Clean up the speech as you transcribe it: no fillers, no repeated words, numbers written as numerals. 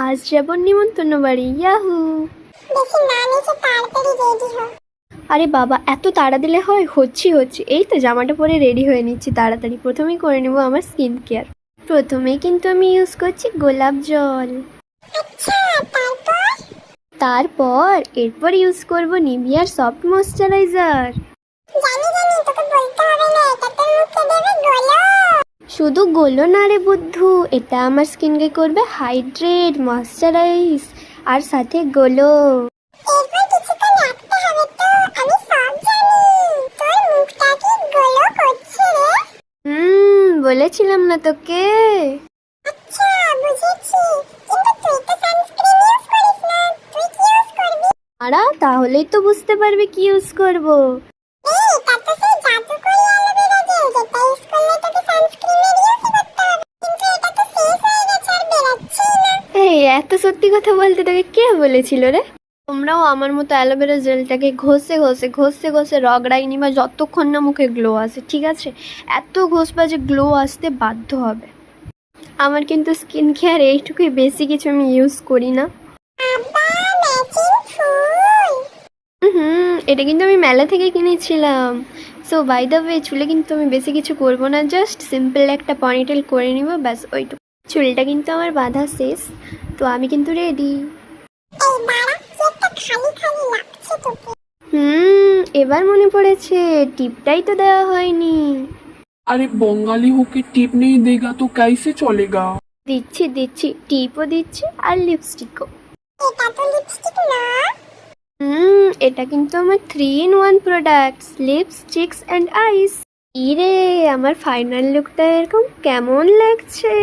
আজ যাব নিমন্ত্রণ বাড়ি, ইয়াহু। বেশি না নিচে তাড়াতাড়ি রেডি হও। আরে বাবা, এত তাড়া দিলে হয়? হচ্ছে এই তো জামাটা পরে রেডি হয়ে নিচ্ছি তাড়াতাড়ি। প্রথমেই করে নেব আমার স্কিন কেয়ার। প্রথমেই কিন্তু আমি ইউজ করছি গোলাপ জল। আচ্ছা, তারপর? তারপর এরপর ইউজ করব নিভিয়ার সফট ময়শ্চারাইজার। জানি তোকে বলতে হবে না, এটা তো মুখে দেবে গোলো। শুধু গোলো না রে বুদ্ধু, এটা আমার স্কিনকে করবে হাইড্রেট, ময়শ্চারাইজ আর সাথে গোলো। এরপর কিছুক্ষণ রাখতে হবে তো, আমি সব জানি। তোর মুখটা কি গোলো করছে রে? বলেছিলাম না তোকে। আচ্ছা, বুঝেছি। কিন্তু তুই তো সানস্ক্রিন ইউজ করিস না, তুই কি ইউজ করবি? তাহলেই তো বুঝতে পারবে কি ইউজ করব। এটা তো সেই জাদুকরি অ্যালোভেরা জেল, যেটা ইউজ করলে তোকে সানস্ক্রিনের ইউজই করতে হবে। কিন্তু এটা তো শেষ হয়ে গেছে, আর বেরাচ্ছেই না। এই এত সত্যি কথা বলতে তোকে কে বলেছিল রে? তোমরাও আমার মতো অ্যালোভেরা জেলটাকে ঘষে রগড়াই নিবা যতক্ষণ না মুখে গ্লো আসে, ঠিক আছে? এত ঘষবা যে গ্লো আসতে বাধ্য হবে। আমার কিন্তু স্কিন কেয়ার এইটুকুই, বেশি কিছু আমি ইউজ করি না। আব্বা, ম্যাচিং ফুল। এটা কিন্তু আমি মেলা থেকে কিনেছিলাম। সো বাই দ্য ওয়ে, চুলে কিন্তু আমি বেশি কিছু করব না, জাস্ট সিম্পল একটা পনিটেল করে নিব, ব্যাস ওইটুকু। চুলটা কিন্তু আমার বাঁধা শেষ, তো আমি কিন্তু রেডি। এই দাঁড়া, কি একটা খালি খালি লাগছে তোকে। এবার মনে পড়েছে, টিপটাই তো দেওয়া হয়নি। अरे बंगाली होके टिप नहीं देगा तो कैसे चलेगा। দিচ্ছি টিপও দিচ্ছি আর লিপস্টিকও। এটা তো লিপস্টিক না। এটা কিন্তু আমার 3-in-1 products, lips, cheeks and eyes. ইরে, আমার ফাইনাল লুকটা এরকম কেমন লাগছে?